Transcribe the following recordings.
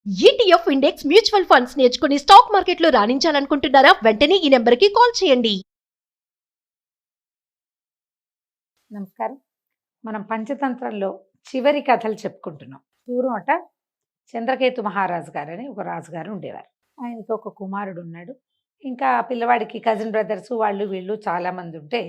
ETF index mutual funds నేర్చుకుని stock మార్కెట్లో రాణించాలనుకుంటున్నారా? వెంటనే ఈ నెంబర్కి కాల్ చేయండి. నమస్కారం. మనం పంచతంత్రంలో చివరి కథలు చెప్పుకుంటున్నాం. పూర్వమట చంద్రకేతు మహారాజు గారని ఒక రాజుగారు ఉండేవారు. ఆయనకి ఒక కుమారుడు ఉన్నాడు. ఇంకా పిల్లవాడికి కజిన్ బ్రదర్స్ వాళ్ళు వీళ్ళు చాలామంది ఉంటే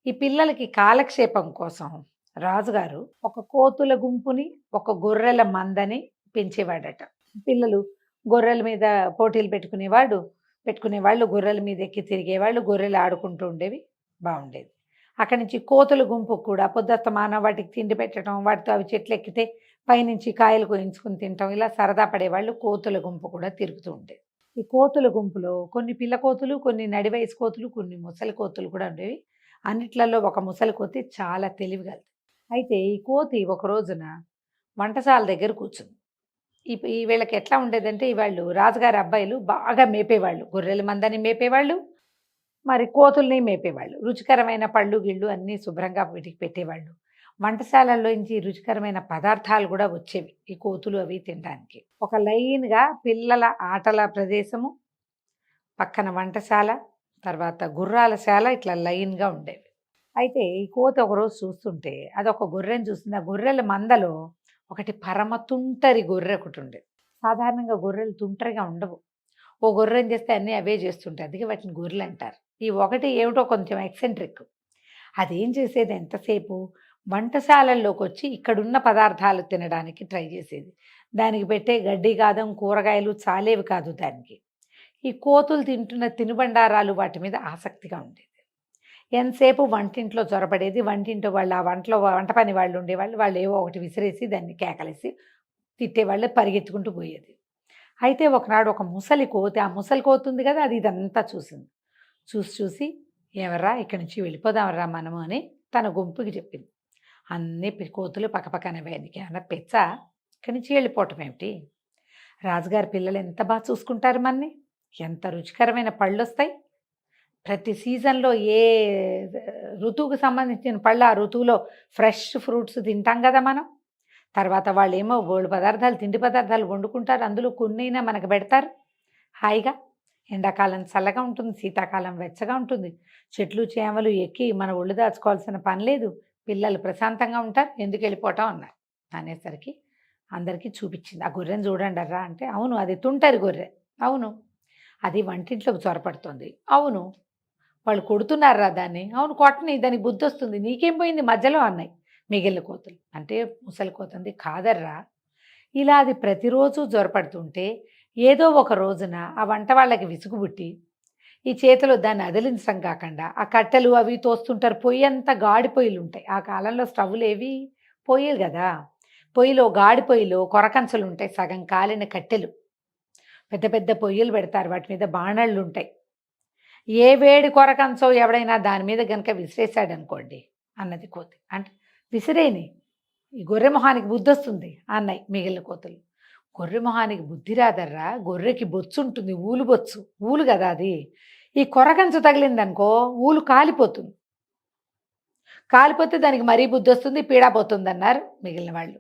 ఈ పిల్లలకి కాలక్షేపం కోసం రాజుగారు ఒక కోతుల గుంపుని ఒక గొర్రెల మందని పెంచేవాడట. పిల్లలు గొర్రెల మీద పోటీలు పెట్టుకునేవాళ్ళు గొర్రెల మీద ఎక్కి తిరిగేవాళ్ళు, గొర్రెలు ఆడుకుంటూ ఉండేవి, బాగుండేది. అక్కడి నుంచి కోతుల గుంపు కూడా పొద్దుస్తమానం వాటికి తిండి పెట్టడం, వాటితో అవి చెట్లు ఎక్కితే పైనుంచి కాయలు కోయించుకుని తినటం, ఇలా సరదా పడేవాళ్ళు. కోతుల గుంపు కూడా తిరుగుతూ ఉండేది. ఈ కోతుల గుంపులో కొన్ని పిల్ల కోతులు, కొన్ని నడి వయసు కోతులు, కొన్ని ముసలి కోతులు కూడా ఉండేవి. అన్నిట్లలో ఒక ముసలి కోతి చాలా తెలివిగలది. అయితే ఈ కోతి ఒక రోజున వంటశాల దగ్గర కూర్చుంది. ఈ వీళ్ళకి ఎట్లా ఉండేదంటే, వాళ్ళు రాజుగారి అబ్బాయిలు బాగా మేపేవాళ్ళు, గొర్రెల మందని మేపేవాళ్ళు, మరి కోతుల్ని మేపేవాళ్ళు. రుచికరమైన పళ్ళు గిళ్ళు అన్నీ శుభ్రంగా వీటికి పెట్టేవాళ్ళు. వంటశాలల్లో నుంచి రుచికరమైన పదార్థాలు కూడా వచ్చేవి ఈ కోతులు అవి తినడానికి. ఒక లైన్గా పిల్లల ఆటల ప్రదేశము, పక్కన వంటశాల, తర్వాత గుర్రాల శాల, ఇట్లా లైన్గా ఉండేవి. అయితే ఈ కోతి ఒకరోజు చూస్తుంటే అదొక గొర్రెని చూస్తుంది. ఆ గొర్రెల మందలో ఒకటి పరమ తుంటరి గొర్రె ఒకటి ఉండేది. సాధారణంగా గొర్రెలు తుంటరిగా ఉండవు. ఓ గొర్రెని చేస్తే అన్నీ అవే చేస్తుంటాయి, అందుకే వాటిని గొర్రెలు అంటారు. ఈ ఒకటి ఏమిటో కొంచెం ఎక్సెంట్రిక్. అదేం చేసేది, ఎంతసేపు వంటశాలల్లోకి వచ్చి ఇక్కడున్న పదార్థాలు తినడానికి ట్రై చేసేది. దానికి పెట్టే గడ్డి కాదం కూరగాయలు చాలేవి కాదు దానికి. ఈ కోతులు తింటున్న తినుబండారాలు వాటి మీద ఆసక్తిగా ఉండేది. ఎంతసేపు వంటింట్లో చొరబడేది. వంటింట్లో వాళ్ళు, ఆ వంట పని వాళ్ళు ఉండేవాళ్ళు, వాళ్ళు ఏవో ఒకటి విసిరేసి దాన్ని కేకలేసి తిట్టేవాళ్ళు, పరిగెత్తుకుంటూ పోయేది. అయితే ఒకనాడు ఒక ముసలి కోతి, ఆ ముసలి కోతి ఉంది కదా, అది ఇదంతా చూసింది. చూసి ఎవర్రా ఇక్కడి నుంచి వెళ్ళిపోదామరా మనము అని తన గుంపుకి చెప్పింది. అన్ని కోతులు పక్కపక్కనవే, ఏమన్నా పెచ్చ, ఇక్కడి నుంచి వెళ్ళిపోవటం ఏమిటి? రాజుగారి పిల్లలు ఎంత బాగా చూసుకుంటారు మనని, ఎంత రుచికరమైన పళ్ళు వస్తాయి. ప్రతి సీజన్లో ఏ ఋతువుకు సంబంధించిన పళ్ళు ఆ ఋతువులో ఫ్రెష్ ఫ్రూట్స్ తింటాం కదా మనం. తర్వాత వాళ్ళు ఏమో బోల్డు పదార్థాలు, తిండి పదార్థాలు వండుకుంటారు, అందులో కొన్నైనా మనకు పెడతారు హాయిగా. ఎండాకాలం చల్లగా ఉంటుంది, శీతాకాలం వెచ్చగా ఉంటుంది. చెట్లు చేమలు ఎక్కి మన ఒళ్ళు దాచుకోవాల్సిన పని లేదు, పిల్లలు ప్రశాంతంగా ఉంటారు, ఎందుకు వెళ్ళిపోవటం అన్నారు. అనేసరికి అందరికీ చూపించింది. ఆ గొర్రెని చూడండి అర్రా అంటే, అవును అది తుంటరి గొర్రె, అవును అది వంటింట్లోకి చొరపడుతుంది, అవును వాళ్ళు కొడుతున్నారా దాన్ని, అవును కొట్టని, దానికి బుద్ధి వస్తుంది, నీకేం పోయింది మధ్యలో అన్నాయి మిగిలిన కోతులు. అంటే ముసలి కోతంది, కాదర్రా, ఇలా అది ప్రతిరోజు జ్వరపడుతుంటే ఏదో ఒక రోజున ఆ వంట వాళ్ళకి విసుగుబుట్టి ఈ చేతిలో దాన్ని అదిలించడం కాకుండా ఆ కట్టెలు అవి తోస్తుంటారు. పొయ్యి అంతా గాడి పొయ్యిలు ఉంటాయి ఆ కాలంలో, స్టవ్లు ఏవి, పొయ్యిలు కదా. పొయ్యిలో గాడి పొయ్యిలో కొరకంచలు ఉంటాయి, సగం కాలిన కట్టెలు, పెద్ద పెద్ద పొయ్యిలు పెడతారు, వాటి మీద బాణళ్ళు ఉంటాయి. ఏ వేడి కొరకంచో ఎవడైనా దాని మీద గనక విసిరేశాడనుకోండి అన్నది కోతి. అంటే విసిరేని, ఈ గొర్రె మొహానికి బుద్ధి వస్తుంది అన్నాయి మిగిలిన కోతులు. గొర్రె మొహానికి బుద్ధి రాదర్రా, గొర్రెకి బొచ్చు ఉంటుంది, ఊలు బొచ్చు, ఊలు కదా అది. ఈ కొరకంచు తగిలిందనుకో ఊలు కాలిపోతుంది, కాలిపోతే దానికి మరీ బుద్ధి వస్తుంది, పీడాపోతుంది అన్నారు మిగిలిన వాళ్ళు.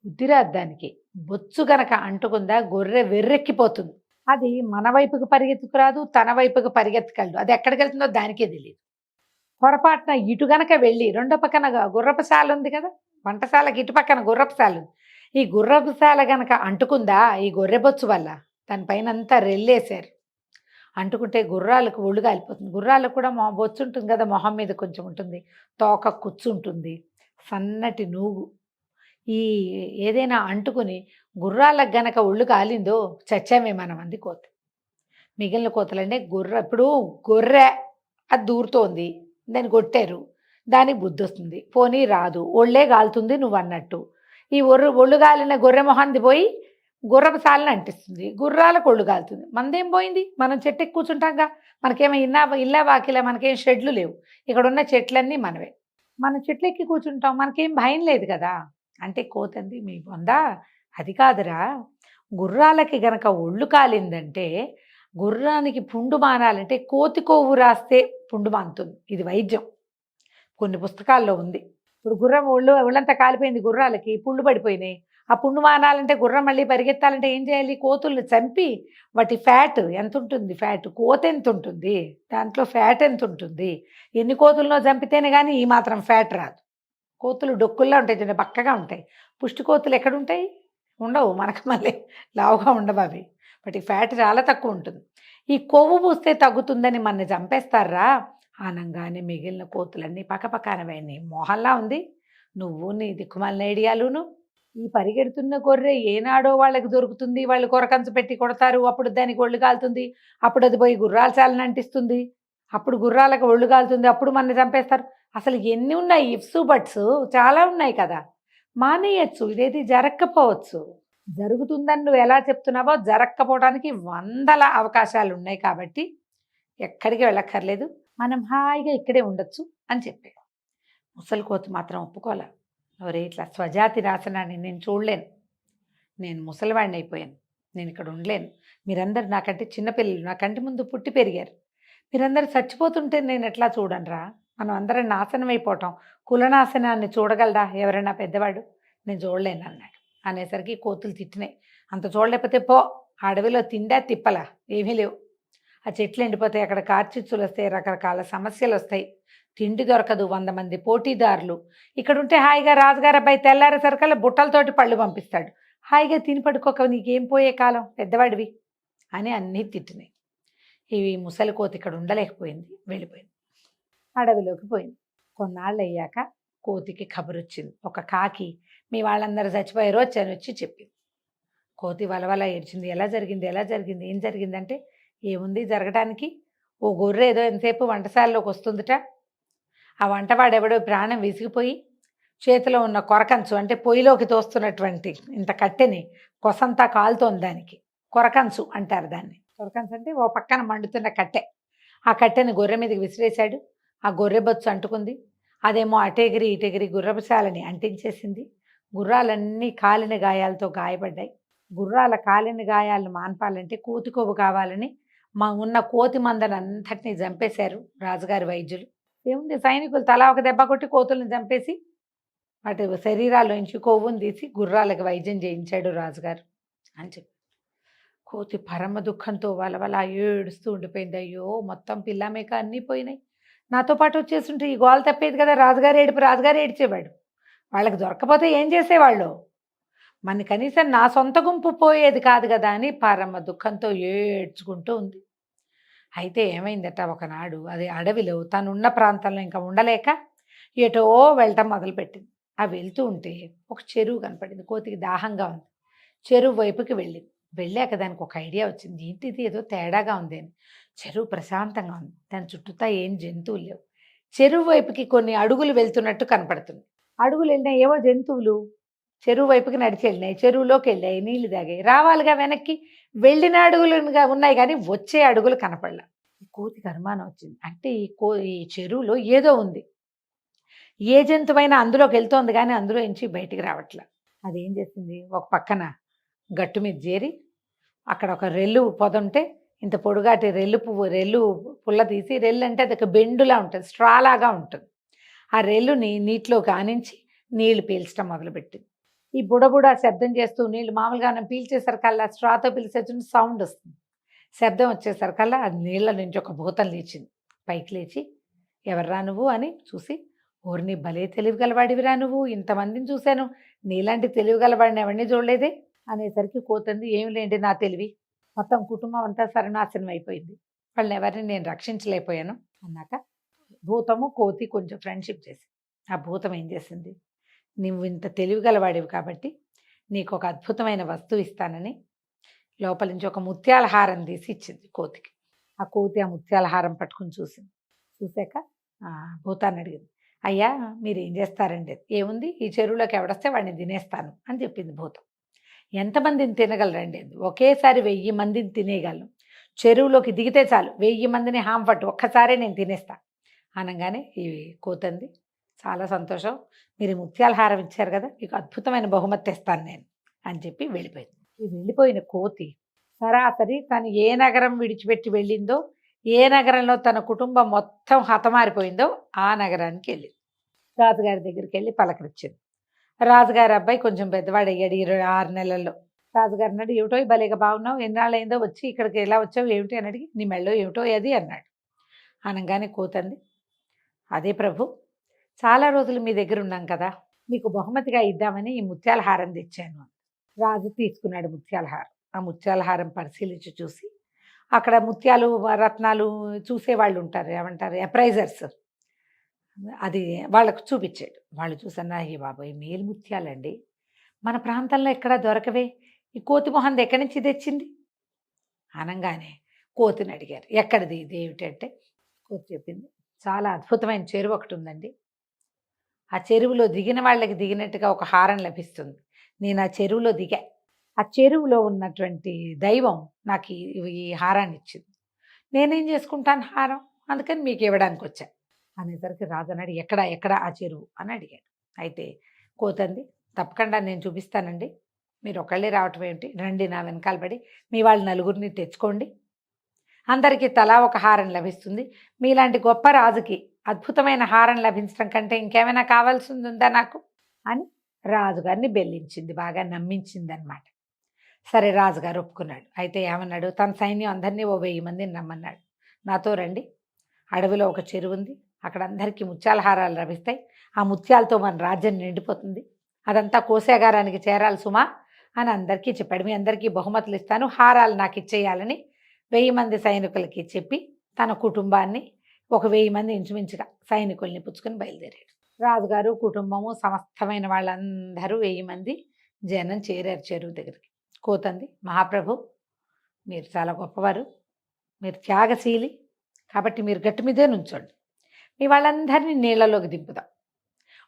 బుద్ధి రాదు దానికి, బొచ్చు గనక అంటుకుందా గొర్రె వెర్రెక్కిపోతుంది. అది మన వైపుకి పరిగెత్తుకురాదు, తన వైపుకి పరిగెత్తగలదు, అది ఎక్కడికి వెళ్తుందో దానికే తెలియదు. పొరపాటున ఇటు గనక వెళ్ళి, రెండో పక్కన గుర్రపుశాల ఉంది కదా, వంటశాలకి ఇటు పక్కన గుర్రపుశాల ఉంది. ఈ గుర్రపుశాల గనక అంటుకుందా ఈ గొర్రెబొచ్చు వల్ల, దానిపైన అంతా రెల్లేశారు, అంటుకుంటే గుర్రాలకు ఒళ్ళు కాలిపోతుంది. గుర్రాలకు కూడా బొచ్చు ఉంటుంది కదా, మొహం మీద కొంచెం ఉంటుంది, తోక కూర్చుంటుంది, సన్నటి నూగు. ఈ ఏదైనా అంటుకుని గుర్రాలకు గనక ఒళ్ళు కాలిందో చచ్చామే మనం అంది కోతి. మిగిలిన కోతలంటే ఇప్పుడు గొర్రె అది దూరుతోంది, దాన్ని కొట్టారు, దానికి బుద్ధి వస్తుంది, పోనీ రాదు, ఒళ్ళే కాలుతుంది నువ్వు అన్నట్టు. ఈ ఒళ్ళు కాలిన గొర్రె మొహాన్ని పోయి గుర్రపు సాలని అంటిస్తుంది, గుర్రాలకు ఒళ్ళు కాలుతుంది. మనదేం పోయింది, మనం చెట్టు ఎక్కి కూర్చుంటాంగా, మనకేమో ఇల్లా వాకిలా, మనకేం షెడ్లు లేవు, ఇక్కడ ఉన్న చెట్లన్నీ మనవే, మనం చెట్లు ఎక్కి కూర్చుంటాం, మనకేం భయం లేదు కదా. అంటే కోతంది, మీ బొందా అది కాదురా, గుర్రాలకి గనక ఒళ్ళు కాలిందంటే గుర్రానికి పుండు మానాలంటే కోతి కొవ్వు రాస్తే పుండు మానుతుంది, ఇది వైద్యం, కొన్ని పుస్తకాల్లో ఉంది. ఇప్పుడు గుర్రం ఒళ్ళంతా కాలిపోయింది, గుర్రాలకి పుళ్ళు పడిపోయినాయి, ఆ పుండు మానాలంటే గుర్రం మళ్ళీ పరిగెత్తాలంటే ఏం చేయాలి? కోతుల్ని చంపి వాటి ఫ్యాట్ ఎంత ఉంటుంది? ఫ్యాట్ కోత ఎంత ఉంటుంది? దాంట్లో ఫ్యాట్ ఎంత ఉంటుంది? ఎన్ని కోతులనో చంపితేనే కానీ ఈ మాత్రం ఫ్యాట్ రాదు. కోతులు డొక్కుల్లా ఉంటాయి చూడండి, బక్కగా ఉంటాయి. పుష్టి కోతులు ఎక్కడుంటాయి? ఉండవు. మనకు మళ్ళీ లావుగా ఉండవు అవి. వాటి ఫ్యాట్ చాలా తక్కువ ఉంటుంది. ఈ కొవ్వు పూస్తే తగ్గుతుందని మనని చంపేస్తారా అనంగానే మిగిలిన కోతులన్నీ పక్కపక్కనవన్నీ మోహల్లా ఉంది. నువ్వు నీ దిక్కుమాలిన ఐడియాలును. ఈ పరిగెడుతున్న గొర్రె ఏనాడో వాళ్ళకి దొరుకుతుంది, వాళ్ళు కొరకంచు పెట్టి కొడతారు, అప్పుడు దానికి ఒళ్ళు కాలుతుంది, అప్పుడు అది పోయి గుర్రాల చాలని అంటిస్తుంది, అప్పుడు గుర్రాలకు ఒళ్ళు కాలుతుంది, అప్పుడు మనని చంపేస్తారు. అసలు ఎన్ని ఉన్నాయి ఇఫ్స్ బట్స్? చాలా ఉన్నాయి కదా. మానేయచ్చు, ఇదేది జరగకపోవచ్చు. జరుగుతుందని నువ్వు ఎలా చెప్తున్నావో జరగకపోవడానికి వందల అవకాశాలు ఉన్నాయి. కాబట్టి ఎక్కడికి వెళ్ళక్కర్లేదు, మనం హాయిగా ఇక్కడే ఉండొచ్చు అని చెప్పాడు. ముసలి కోతి మాత్రం ఒప్పుకోలే. ఒరే, ఇట్లా స్వజాతి నాశనాన్ని నేను చూడలేను. నేను ముసలివాడిని అయిపోయాను, నేను ఇక్కడ ఉండలేను. మీరందరూ నాకంటే చిన్నపిల్లలు, నా కంటి ముందు పుట్టి పెరిగారు. మీరందరూ చచ్చిపోతుంటే నేను ఎట్లా చూడనురా? మనం అందరం నాశనం అయిపోవటం, కులనాశనాన్ని చూడగలరా ఎవరైనా పెద్దవాడు? నేను చూడలేను అన్నాడు. అనేసరికి కోతులు తిట్టినాయి. అంత చూడలేకపోతే పో, అడవిలో తిండా తిప్పలా ఏమీ లేవు. ఆ చెట్లు ఎండిపోతాయి, అక్కడ కార్చిచ్చులు వస్తాయి, రకరకాల సమస్యలు వస్తాయి, తిండి దొరకదు, 100 మంది పోటీదారులు. ఇక్కడ ఉంటే హాయిగా రాజుగారు అబ్బాయి తెల్లారేసరికల్లా బుట్టలతోటి పళ్ళు పంపిస్తాడు, హాయిగా తిని పడుకోక నీకేం పోయే కాలం, పెద్దవాడివి అని అన్నీ తిట్టినాయి. ఇవి ముసలి కోతి ఇక్కడ ఉండలేకపోయింది, వెళ్ళిపోయింది, అడవిలోకి పోయింది. కొన్నాళ్ళు అయ్యాక కోతికి కబురు వచ్చింది. ఒక కాకి మీ వాళ్ళందరూ చచ్చిపోయారు వచ్చాను వచ్చి చెప్పింది. కోతి వలవల ఏడ్చింది. ఎలా జరిగింది, ఎలా జరిగింది, ఏం జరిగిందంటే, ఏముంది జరగడానికి, ఓ గొర్రె ఏదో ఎంతసేపు వంటశాలలోకి వస్తుందిట. ఆ వంటవాడెవడో ప్రాణం విసిగిపోయి చేతిలో ఉన్న కొరకంచు అంటే పొయ్యిలోకి తోస్తున్నటువంటి ఇంత కట్టెని కొసంతా కాలుతోంది. దానికి కొరకంచు అంటారు. దాన్ని కొరకంచు అంటే ఓ పక్కన మండుతున్న కట్టె. ఆ కట్టెని గొర్రె మీదకి విసిరేశాడు. ఆ గొర్రె బొచ్చు అంటుకుంది. అదేమో అటెగిరి ఇటెగిరి గుర్రపుశాలని అంటించేసింది. గుర్రాలన్నీ కాలిన గాయాలతో గాయపడ్డాయి. గుర్రాల కాలిన గాయాలను మాన్పాలంటే కోతి కొవ్వు కావాలని ఉన్న కోతి మందనంతటిని చంపేశారు రాజుగారి వైద్యులు. ఏముంది, సైనికులు తలా ఒక దెబ్బ కొట్టి కోతులను చంపేసి వాటి శరీరాల్లోంచి కొవ్వును తీసి గుర్రాలకు వైద్యం చేయించాడు రాజుగారు అని చెప్పి. కోతి పరమ దుఃఖంతో వలవల ఏడుస్తూ ఉండిపోయింది. అయ్యో, మొత్తం పిల్ల మేక అన్నీ పోయినాయి, నాతో పాటు వచ్చేస్తుంటే ఈ గోల తప్పేది కదా. రాజుగారు ఏడుపు, రాజుగారు ఏడ్చేవాడు, వాళ్ళకి దొరకపోతే ఏం చేసేవాళ్ళు, మన కనీసం నా సొంత గుంపు పోయేది కాదు కదా అని పరమ దుఃఖంతో ఏడ్చుకుంటూ ఉంది. అయితే ఏమైందట, ఒకనాడు అది అడవిలో తనున్న ప్రాంతంలో ఇంకా ఉండలేక ఎటో వెళ్ళటం మొదలుపెట్టింది. ఆ వెళ్తూ ఉంటే ఒక చెరువు కనపడింది. కోతికి దాహంగా ఉంది, చెరువు వైపుకి వెళ్ళింది. వెళ్ళాక దానికి ఒక ఐడియా వచ్చింది, ఏంటిది ఏదో తేడాగా ఉంది అని. చెరువు ప్రశాంతంగా ఉంది, దాని చుట్టూతా ఏం జంతువులు లేవు. చెరువు వైపుకి కొన్ని అడుగులు వెళ్తున్నట్టు కనపడుతుంది. అడుగులు వెళ్ళినా ఏవో జంతువులు చెరువు వైపుకి నడిచి వెళ్ళినాయి, చెరువులోకి వెళ్ళాయి, నీళ్లు తాగాయి. రావాలిగా వెనక్కి, వెళ్ళిన అడుగులుగా ఉన్నాయి కానీ వచ్చే అడుగులు కనపడలా. ఈ కోతికి అనుమానం వచ్చింది. అంటే ఈ చెరువులో ఏదో ఉంది, ఏ జంతువైనా అందులోకి వెళ్తోంది కానీ అందులో నుంచి బయటికి రావట్లా. అదేం చేసింది, ఒక పక్కన గట్టు మీద చేరి అక్కడ ఒక రెల్లు పొద ఉంటే ఇంత పొడుగాటి రెల్లు పుల్ల తీసి, రెల్లు అంటే అది ఒక బెండులా ఉంటుంది, స్ట్రాలాగా ఉంటుంది. ఆ రెల్లుని నీటిలోకి ఆనించి నీళ్లు పీల్చడం మొదలుపెట్టింది. ఈ బుడబుడ శబ్దం చేస్తూ నీళ్ళు మామూలుగా మనం పీల్చేసరికల్లా స్ట్రాతో పీల్చేసిన సౌండ్ వస్తుంది. శబ్దం వచ్చేసరికల్లా అది నీళ్ళ నుంచి ఒక భూతం లేచింది. పైకి లేచి, ఎవర్రా నువ్వు అని చూసి, ఓర్ని భలే తెలివిగలవాడివిరా నువ్వు, ఇంతమందిని చూశాను, నీలాంటి తెలివిగలవాడిని ఎవరిని చూడలేదే అనేసరికి కోతంది, ఏమి లేండి నా తెలివి, మొత్తం కుటుంబం అంతా సర్వనాశనం అయిపోయింది, వాళ్ళని ఎవరిని నేను రక్షించలేకపోయాను అన్నాక భూతము కోతి కొంచెం ఫ్రెండ్షిప్ చేసి, ఆ భూతం ఏం చేసింది, నువ్వు ఇంత తెలివిగలవాడివి కాబట్టి నీకు ఒక అద్భుతమైన వస్తువు ఇస్తానని లోపల నుంచి ఒక ముత్యాల హారం తీసి ఇచ్చింది కోతికి. ఆ కోతి ఆ ముత్యాల హారం పట్టుకుని చూసింది. చూశాక భూతాన్ని అడిగింది, అయ్యా మీరు ఏం చేస్తారండి? ఏముంది, ఈ చెరువులోకి ఎవడొస్తే వాడిని తినేస్తాను అని చెప్పింది భూతం. ఎంతమందిని తినగలరండి? ఒకేసారి 1000 మందిని తినేయగలను, చెరువులోకి దిగితే చాలు 1000 మందిని హాంపట్టు ఒక్కసారే నేను తినేస్తా అనగానే ఈ కోతంది, చాలా సంతోషం, మీరు ముత్యాల హారం ఇచ్చారు కదా, మీకు అద్భుతమైన బహుమతి తెస్తాను నేను అని చెప్పి వెళ్ళిపోయింది. ఈ వెళ్ళిపోయిన కోతి సరాసరి తను ఏ నగరం విడిచిపెట్టి వెళ్ళిందో, ఏ నగరంలో తన కుటుంబం మొత్తం హతమారిపోయిందో ఆ నగరానికి వెళ్ళింది. రాజుగారి దగ్గరికి వెళ్ళి పలకరించింది. రాజుగారి అబ్బాయి కొంచెం పెద్దవాడు అయ్యాడు 26 నెలల్లో. రాజుగారు అన్నాడు, ఏమిటో ఈ భలేగా బాగున్నావు, ఎన్నాళ్ళైందో వచ్చి ఇక్కడికి ఎలా వచ్చావు ఏమిటి అని అడిగి, నీ మెళ్ళో ఏమిటో అది అన్నాడు. అనగానే కోతంది, అదే ప్రభు, చాలా రోజులు మీ దగ్గర ఉన్నాం కదా, మీకు బహుమతిగా ఇద్దామని ఈ ముత్యాల హారం తెచ్చాను. రాజు తీసుకున్నాడు ముత్యాల హారం. ఆ ముత్యాల హారం పరిశీలించి చూసి, అక్కడ ముత్యాలు రత్నాలు చూసేవాళ్ళు ఉంటారు, ఏమంటారు అప్రైజర్స్, అది వాళ్ళకు చూపించాడు. వాళ్ళు చూసన్నా, అయ్యే బాబోయ్ మేలు ముత్యాలండి, మన ప్రాంతంలో ఎక్కడా దొరకవే, ఈ కోతి మొహంది ఎక్కడి నుంచి తెచ్చింది అనగానే కోతిని అడిగారు, ఎక్కడిది ఇది ఏమిటంటే, కోతి చెప్పింది, చాలా అద్భుతమైన చెరువు ఒకటి ఉందండి, ఆ చెరువులో దిగిన వాళ్ళకి దిగినట్టుగా ఒక హారం లభిస్తుంది. నేను ఆ చెరువులో దిగా, ఆ చెరువులో ఉన్నటువంటి దైవం నాకు ఈ హారాన్ని ఇచ్చింది, నేనేం చేసుకుంటాను హారం, అందుకని మీకు ఇవ్వడానికి వచ్చా అనేసరికి రాజు అన్నాడు, ఎక్కడ ఎక్కడ ఆ చెరువు అని అడిగాడు. అయితే కోతంది, తప్పకుండా నేను చూపిస్తానండి, మీరు ఒకళ్ళే రావటం ఏమిటి, రండి నా వెనకాల పడి మీ వాళ్ళు నలుగురిని తెచ్చుకోండి, అందరికీ తలా ఒక హారం లభిస్తుంది, మీలాంటి గొప్ప రాజుకి అద్భుతమైన హారం లభించడం కంటే ఇంకేమైనా కావాల్సింది ఉందా నాకు అని రాజుగారిని బెల్లించింది, బాగా నమ్మించింది అనమాట. సరే రాజుగారు ఒప్పుకున్నాడు. అయితే ఏమన్నాడు, తన సైన్యం అందరినీ ఓ 1000 మందిని రమ్మన్నాడు, నాతో రండి, అడవిలో ఒక చెరువు ఉంది, అక్కడ అందరికీ ముత్యాల హారాలు లభిస్తాయి, ఆ ముత్యాలతో మన రాజ్యం నిండిపోతుంది, అదంతా కోశాగారానికి చేరాలి సుమా అని అందరికీ చెప్పాడు. మీ అందరికీ బహుమతులు ఇస్తాను, హారాలు నాకు ఇచ్చేయాలని 1000 మంది సైనికులకి చెప్పి తన కుటుంబాన్ని ఒక 1000 మంది ఇంచుమించుగా సైనికుల్ని పుచ్చుకొని బయలుదేరాడు. రాజుగారు కుటుంబము సమస్తమైన వాళ్ళందరూ 1000 మంది జనం చేరారు చెరువు దగ్గరికి. కోతంది, మహాప్రభు మీరు చాలా గొప్పవారు, మీరు త్యాగశీలి, కాబట్టి మీరు గట్టి మీదే నుంచోండి, మీ వాళ్ళందరినీ నీళ్లలోకి దింపుదాం,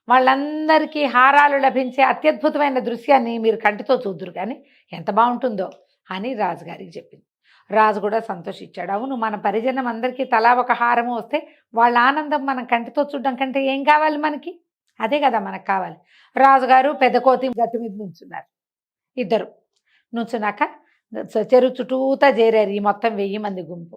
వాళ్ళందరికీ హారాలు లభించే అత్యద్భుతమైన దృశ్యాన్ని మీరు కంటితో చూద్దురు కానీ ఎంత బాగుంటుందో అని రాజుగారికి చెప్పింది. రాజు కూడా సంతోషించాడు. అవును, మన పరిజనం అందరికీ తలా ఒక హారము వస్తే వాళ్ళ ఆనందం మనం కంటితో చూడడం కంటే ఏం కావాలి మనకి, అదే కదా మనకు కావాలి. రాజుగారు పెద్ద కోతి గట్టు మీద నుంచున్నారు, ఇద్దరు నుంచున్నాక చెరువు చుట్టూతా చేరారు ఈ మొత్తం 1000 మంది గుంపు,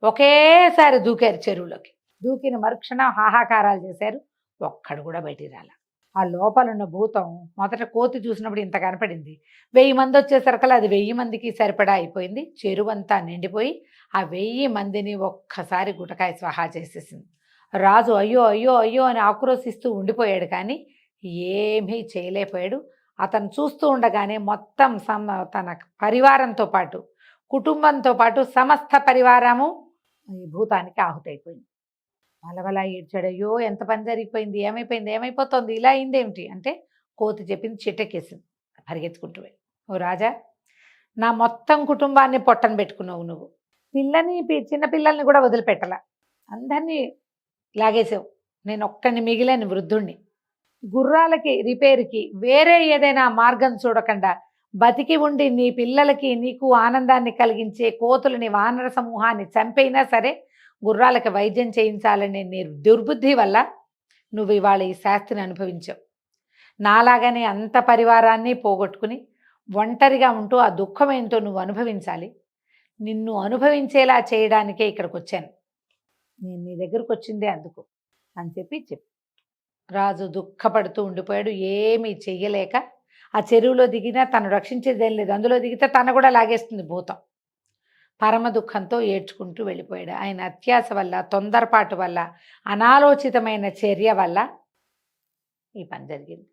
ఒకేసారి దూకారు చెరువులోకి. దూకిన మరుక్షణం హాహాకారాలు చేశారు, ఒక్కడు కూడా బయటికి రాల. ఆ లోపల ఉన్న భూతం మొదట కోతి చూసినప్పుడు ఇంత కనపడింది, 1000 మంది వచ్చేసరికల్లా అది 1000 మందికి సరిపడా అయిపోయింది, చెరువంతా నిండిపోయి ఆ 1000 మందిని ఒక్కసారి గుటకాయ స్వాహా చేసేసింది. రాజు అయ్యో అయ్యో అయ్యో అని ఆక్రోశిస్తూ ఉండిపోయాడు, కానీ ఏమీ చేయలేకపోయాడు. అతను చూస్తూ ఉండగానే మొత్తం తన పరివారంతో పాటు కుటుంబంతో పాటు సమస్త పరివారము ఈ భూతానికి ఆహుతైపోయింది. వలవలా ఏడ్చాడు, అయ్యో ఎంత పని జరిగిపోయింది, ఏమైపోయింది, ఏమైపోతుంది, ఇలా అయిందేమిటి అంటే కోతి చెప్పింది, చిట్టెక్కేసింది పరిగెత్తుకుంటూ వెళ్ళి, ఓ రాజా, నా మొత్తం కుటుంబాన్ని పొట్టన పెట్టుకున్నావు నువ్వు, చిన్న పిల్లల్ని కూడా వదిలిపెట్టలా, అందరినీ లాగేసావు, నేను ఒక్కడిని మిగిలేని వృద్ధుణ్ణి, గుర్రాలకి రిపేరుకి వేరే ఏదైనా మార్గం చూడకుండా బతికి ఉండి నీ పిల్లలకి నీకు ఆనందాన్ని కలిగించే కోతులని వానర సమూహాన్ని చంపైనా సరే గుర్రాలకి వైద్యం చేయించాలనే నీ దుర్బుద్ధి వల్ల నువ్వు ఇవాళ ఈ శాస్తిని అనుభవించావు. నాలాగానే అంత పరివారాన్ని పోగొట్టుకుని ఒంటరిగా ఉంటూ ఆ దుఃఖం ఏంటో నువ్వు అనుభవించాలి, నిన్ను అనుభవించేలా చేయడానికే ఇక్కడికి వచ్చాను, నేను నీ దగ్గరకు వచ్చిందే అందుకు అని చెప్పి రాజు దుఃఖపడుతూ ఉండిపోయాడు. ఏమీ చెయ్యలేక ఆ చెరువులో దిగినా తను రక్షించేదేం లేదు, అందులో దిగితే తన కూడా లాగేస్తుంది భూతం. పరమ దుఃఖంతో ఏడ్చుకుంటూ వెళ్ళిపోయాడు. ఆయన అత్యాశ వల్ల, తొందరపాటు వల్ల, అనాలోచితమైన చర్య వల్ల ఈ పని జరిగింది.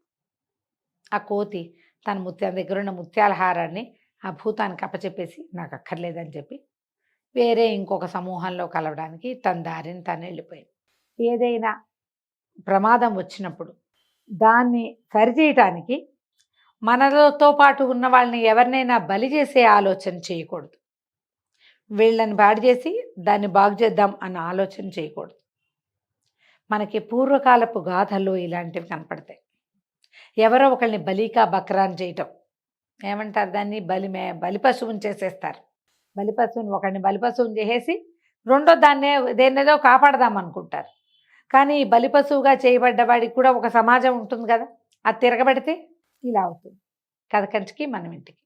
ఆ కోతి తన దగ్గర ఉన్న ముత్యాల హారాన్ని ఆ భూతానికి అప్పచెప్పేసి నాకు అక్కర్లేదని చెప్పి వేరే ఇంకొక సమూహంలో కలవడానికి తన దారిని తను వెళ్ళిపోయింది. ఏదైనా ప్రమాదం వచ్చినప్పుడు దాన్ని సరిచేయటానికి మనతో పాటు ఉన్న వాళ్ళని ఎవరినైనా బలి చేసే ఆలోచన చేయకూడదు, వీళ్ళని బాడి చేసి దాన్ని బాగు చేద్దాం అన్న ఆలోచన చేయకూడదు. మనకి పూర్వకాలపు గాథల్లో ఇలాంటివి కనపడతాయి. ఎవరో ఒకళ్ళని బలికా బక్రాన్ చేయటం, ఏమంటారు దాన్ని, బలి పశువుని చేసేస్తారు. బలి పశువుని ఒకడిని బలి పశువుని చేసేసి రెండో దేన్నేదో కాపాడదాం అనుకుంటారు. కానీ బలి పశువుగా చేయబడ్డ వాడికి కూడా ఒక సమాజం ఉంటుంది కదా, అది తిరగబడితే ఇలా అవుతుంది. కథ కంచికి మనం ఇంటికి.